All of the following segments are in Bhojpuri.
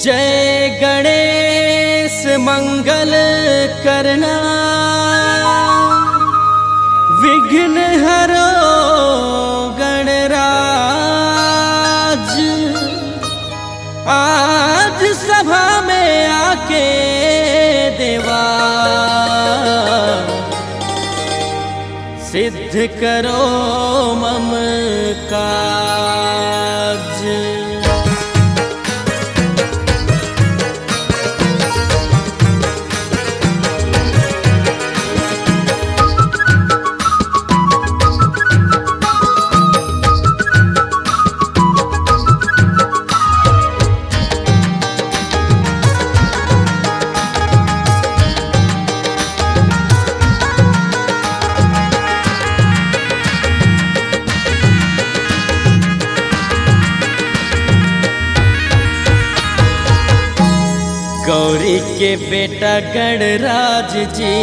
जय गणेश मंगल करना, विघ्न हरो गणराज। आज सभा में आके देवा सिद्ध करो मम काज। गौरी के बेटा गणराज जी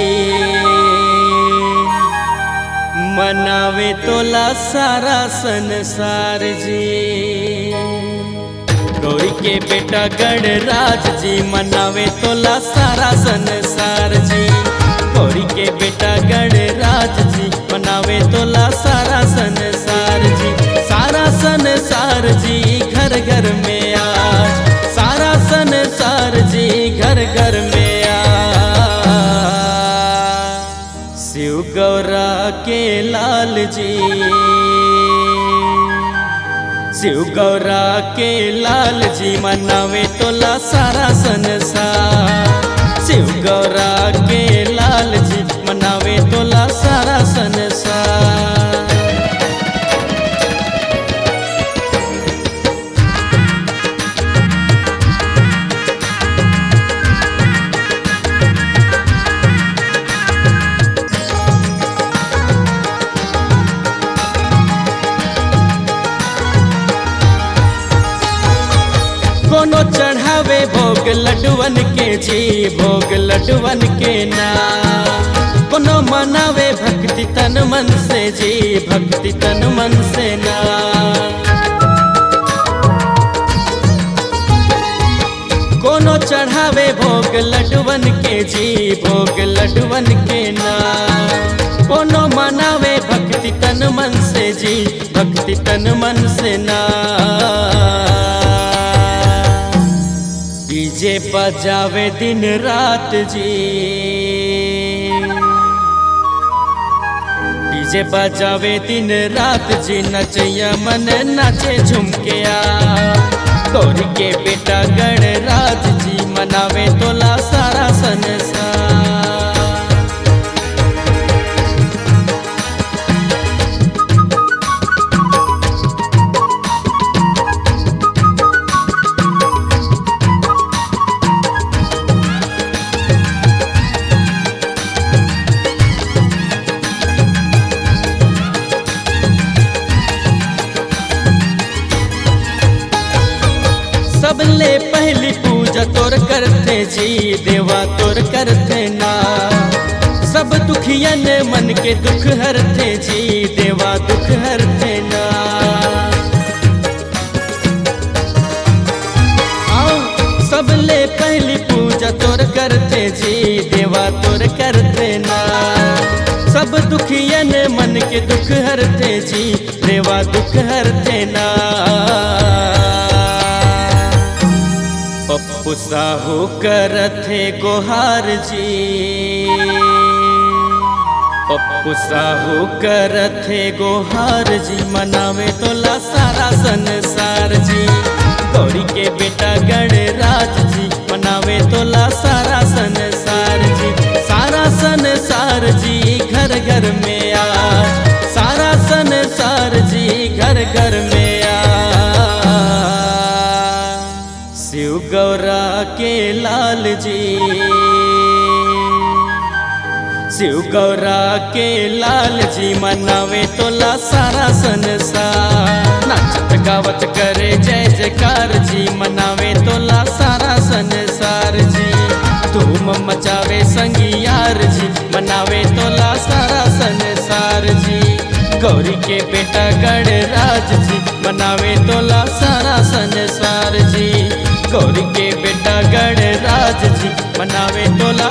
मनावे तोला सारा संसार जी। गौरी के बेटा गणराज जी मनावे तोला सारा संसार जी। गौरी के बेटा गणराज जी मनावे तोला सारा संसार जी। सारा संसार जी घर घर में आज, सारा संसार जी घर घर में आ। शिव गौरा के लाल जी, शिव गौरा के लाल जी मनावे तोला सारा संसार। शिव गौरा के लाल जी मनावे तोला सारा संसार। कोनो चढ़ावे भोग लड्डुअन के जी, भोग लड्डुअन के ना। कोनो मनावे भक्ति तन मन से जी, भक्ति तन मन से ना। कोनो चढ़ावे भोग लड्डुअन के जी, भोग लड्डुअन के ना। कोनो मनावे भक्ति तन मन से जी, भक्ति तन मन से ना। डीजे बजावे दिन रात जी, डीजे बजावे दिन रात जी। नचैया मन नाचे झुमके आ। गौरी के बेटा गणराज जी मनावे तोला सारा संसार। सबले पहली पूजा तोर करते जी, देवा तोर करते ना। सब दुखियन मन के दुख हरते जी, देवा दुख हरते ना। सबले पहली पूजा तोर करते जी, देवा तोर करते ना। सब दुखियन मन के दुख हरते जी, देवा दुख हरते ना। पप्पू साहू करथे गोहार जी, पप्पू साहू करथे गोहार जी मनावे तोला सारा संसार जी। गौरी के बेटा गणराज जी मनावे तोला सारा संसार जी। सारा संसार जी घर घर में आज, सारा संसार जी घर घर में आज। शिव गौरा के लाल जी, शिव गौरा के लाल जी मनावे तोला सारा संसार। नाचत गावत करे जय जयकार जी मनावे तोला सारा संसार जी। धूम मचावे संगी यार जी मनावे तोला सारा संसार जी। गौरी के बेटा गणराज जी मनावे तोला सारा संसार जी। गौरी के बेटा जी मनावे तोला